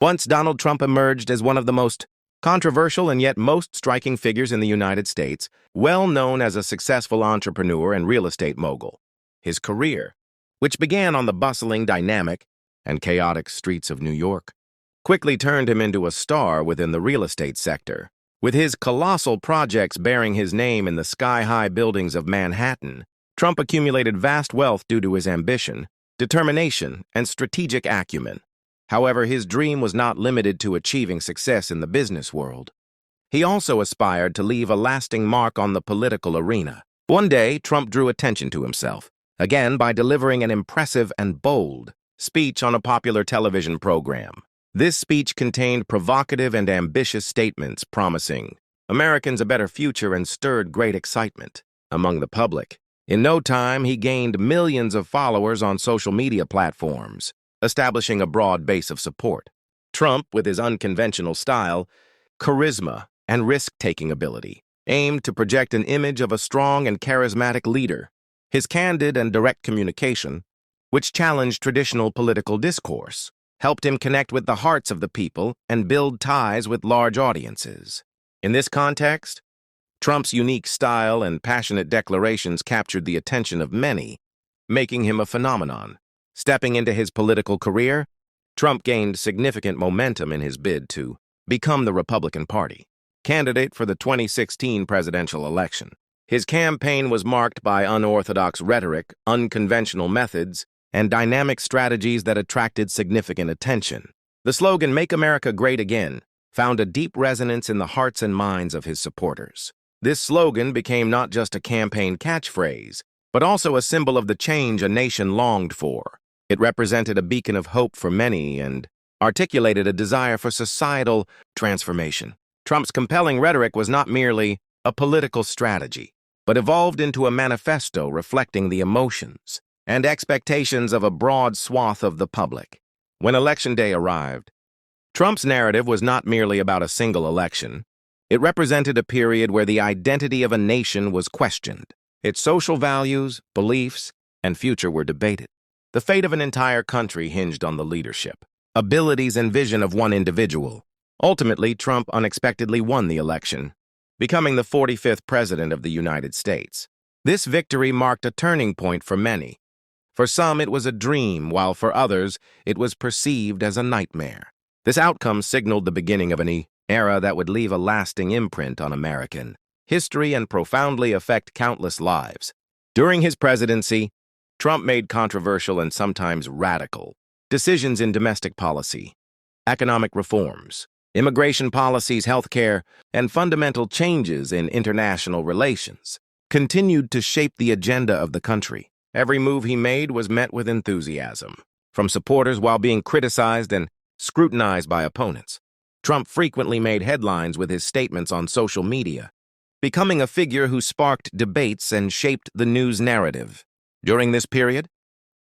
Once Donald Trump emerged as one of the most controversial and yet most striking figures in the United States, well known as a successful entrepreneur and real estate mogul. His career, which began on the bustling, dynamic, and chaotic streets of New York, quickly turned him into a star within the real estate sector. With his colossal projects bearing his name in the sky-high buildings of Manhattan, Trump accumulated vast wealth due to his ambition, determination, and strategic acumen. However, his dream was not limited to achieving success in the business world. He also aspired to leave a lasting mark on the political arena. One day, Trump drew attention to himself, again by delivering an impressive and bold speech on a popular television program. This speech contained provocative and ambitious statements promising Americans a better future and stirred great excitement among the public. In no time, he gained millions of followers on social media platforms, establishing a broad base of support. Trump, with his unconventional style, charisma, and risk-taking ability, aimed to project an image of a strong and charismatic leader. His candid and direct communication, which challenged traditional political discourse, helped him connect with the hearts of the people and build ties with large audiences. In this context, Trump's unique style and passionate declarations captured the attention of many, making him a phenomenon. Stepping into his political career, Trump gained significant momentum in his bid to become the Republican Party candidate for the 2016 presidential election. His campaign was marked by unorthodox rhetoric, unconventional methods, and dynamic strategies that attracted significant attention. The slogan, "Make America Great Again," found a deep resonance in the hearts and minds of his supporters. This slogan became not just a campaign catchphrase, but also a symbol of the change a nation longed for. It represented a beacon of hope for many and articulated a desire for societal transformation. Trump's compelling rhetoric was not merely a political strategy, but evolved into a manifesto reflecting the emotions and expectations of a broad swath of the public. When Election Day arrived, Trump's narrative was not merely about a single election. It represented a period where the identity of a nation was questioned. Its social values, beliefs, and future were debated. The fate of an entire country hinged on the leadership, abilities, and vision of one individual. Ultimately, Trump unexpectedly won the election, becoming the 45th president of the United States. This victory marked a turning point for many. For some, it was a dream, while for others, it was perceived as a nightmare. This outcome signaled the beginning of an era that would leave a lasting imprint on American history and profoundly affect countless lives. During his presidency, Trump made controversial and sometimes radical decisions in domestic policy, economic reforms, immigration policies, healthcare, and fundamental changes in international relations continued to shape the agenda of the country. Every move he made was met with enthusiasm from supporters while being criticized and scrutinized by opponents. Trump frequently made headlines with his statements on social media, becoming a figure who sparked debates and shaped the news narrative. During this period,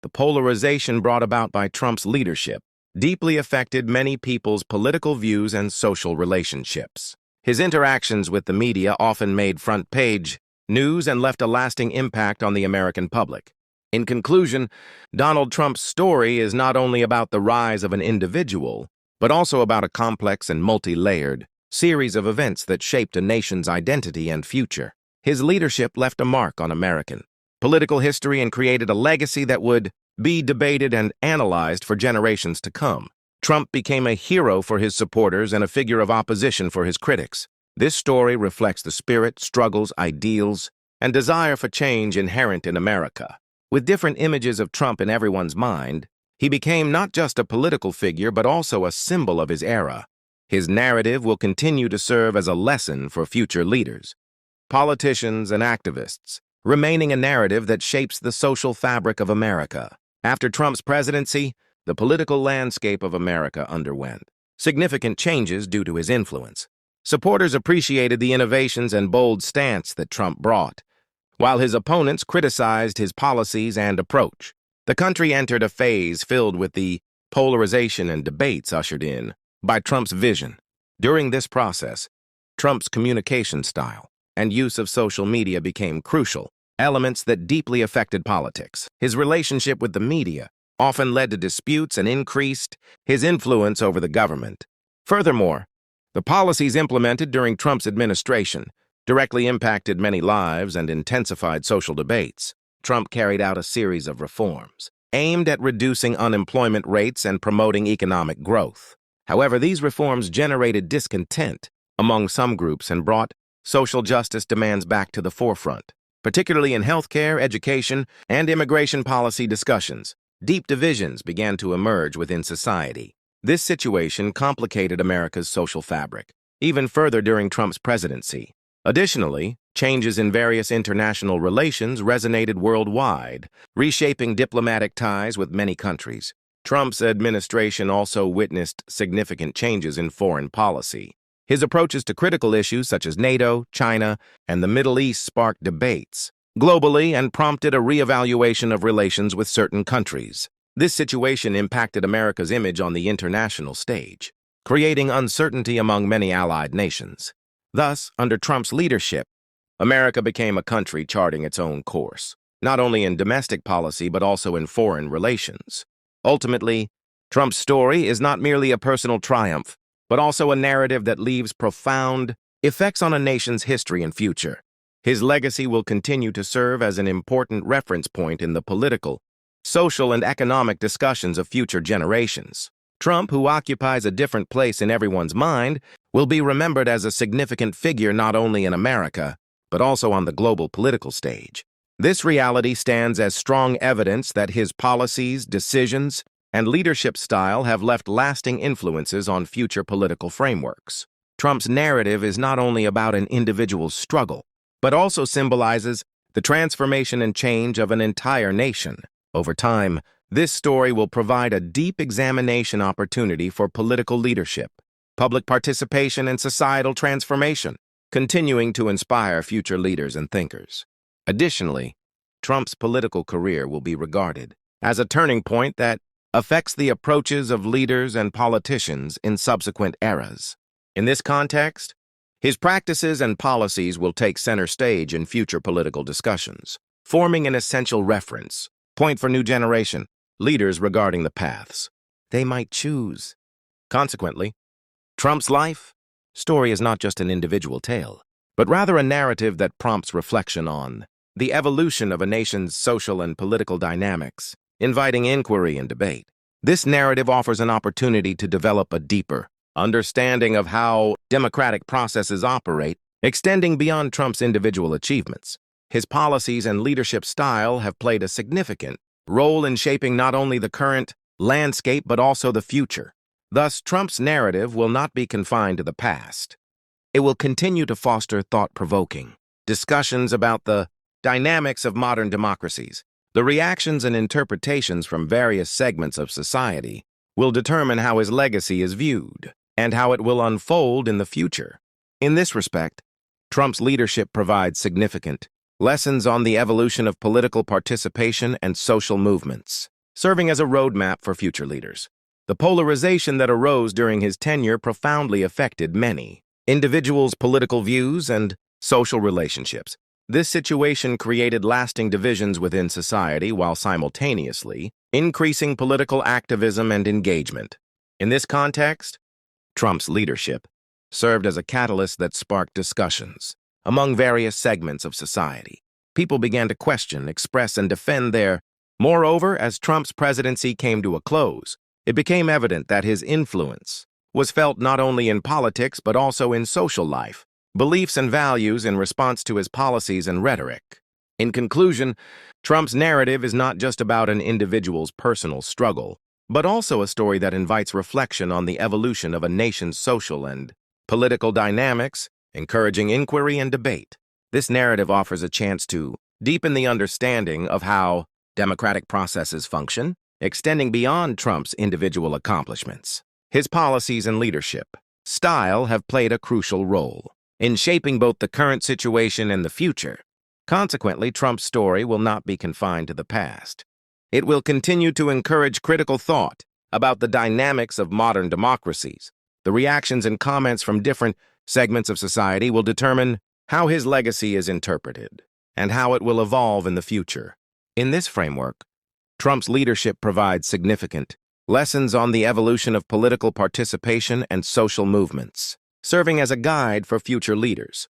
the polarization brought about by Trump's leadership deeply affected many people's political views and social relationships. His interactions with the media often made front-page news and left a lasting impact on the American public. In conclusion, Donald Trump's story is not only about the rise of an individual, but also about a complex and multi-layered series of events that shaped a nation's identity and future. His leadership left a mark on American political history and created a legacy that would be debated and analyzed for generations to come. Trump became a hero for his supporters and a figure of opposition for his critics. This story reflects the spirit, struggles, ideals, and desire for change inherent in America. With different images of Trump in everyone's mind, he became not just a political figure but also a symbol of his era. His narrative will continue to serve as a lesson for future leaders, politicians, and activists, remaining a narrative that shapes the social fabric of America. After Trump's presidency, the political landscape of America underwent significant changes due to his influence. Supporters appreciated the innovations and bold stance that Trump brought, while his opponents criticized his policies and approach. The country entered a phase filled with the polarization and debates ushered in by Trump's vision. During this process, Trump's communication style and use of social media became crucial elements that deeply affected politics. His relationship with the media often led to disputes and increased his influence over the government. Furthermore, the policies implemented during Trump's administration directly impacted many lives and intensified social debates. Trump carried out a series of reforms aimed at reducing unemployment rates and promoting economic growth. However, these reforms generated discontent among some groups and brought social justice demands back to the forefront, particularly in healthcare, education, and immigration policy discussions. Deep divisions began to emerge within society. This situation complicated America's social fabric, even further during Trump's presidency. Additionally, changes in various international relations resonated worldwide, reshaping diplomatic ties with many countries. Trump's administration also witnessed significant changes in foreign policy. His approaches to critical issues such as NATO, China, and the Middle East sparked debates globally and prompted a reevaluation of relations with certain countries. This situation impacted America's image on the international stage, creating uncertainty among many allied nations. Thus, under Trump's leadership, America became a country charting its own course, not only in domestic policy but also in foreign relations. Ultimately, Trump's story is not merely a personal triumph, but also a narrative that leaves profound effects on a nation's history and future. His legacy will continue to serve as an important reference point in the political, social, and economic discussions of future generations. Trump, who occupies a different place in everyone's mind, will be remembered as a significant figure not only in America, but also on the global political stage. This reality stands as strong evidence that his policies, decisions, and leadership style have left lasting influences on future political frameworks. Trump's narrative is not only about an individual's struggle, but also symbolizes the transformation and change of an entire nation. Over time, this story will provide a deep examination opportunity for political leadership, public participation, and societal transformation, continuing to inspire future leaders and thinkers. Additionally, Trump's political career will be regarded as a turning point that affects the approaches of leaders and politicians in subsequent eras. In this context, his practices and policies will take center stage in future political discussions, forming an essential reference point for new generation leaders regarding the paths they might choose. Consequently, Trump's life story is not just an individual tale, but rather a narrative that prompts reflection on the evolution of a nation's social and political dynamics, inviting inquiry and debate. This narrative offers an opportunity to develop a deeper understanding of how democratic processes operate, extending beyond Trump's individual achievements. His policies and leadership style have played a significant role in shaping not only the current landscape but also the future. Thus, Trump's narrative will not be confined to the past. It will continue to foster thought-provoking discussions about the dynamics of modern democracies. The reactions and interpretations from various segments of society will determine how his legacy is viewed and how it will unfold in the future. In this respect, Trump's leadership provides significant lessons on the evolution of political participation and social movements, serving as a roadmap for future leaders. The polarization that arose during his tenure profoundly affected many individuals' political views and social relationships. This situation created lasting divisions within society while simultaneously increasing political activism and engagement. In this context, Trump's leadership served as a catalyst that sparked discussions among various segments of society. People began to question, express, and defend their. Moreover, as Trump's presidency came to a close, it became evident that his influence was felt not only in politics but also in social life, beliefs and values in response to his policies and rhetoric. In conclusion, Trump's narrative is not just about an individual's personal struggle, but also a story that invites reflection on the evolution of a nation's social and political dynamics, encouraging inquiry and debate. This narrative offers a chance to deepen the understanding of how democratic processes function, extending beyond Trump's individual accomplishments. His policies and leadership style have played a crucial role in shaping both the current situation and the future. Consequently, Trump's story will not be confined to the past. It will continue to encourage critical thought about the dynamics of modern democracies. The reactions and comments from different segments of society will determine how his legacy is interpreted and how it will evolve in the future. In this framework, Trump's leadership provides significant lessons on the evolution of political participation and social movements, serving as a guide for future leaders.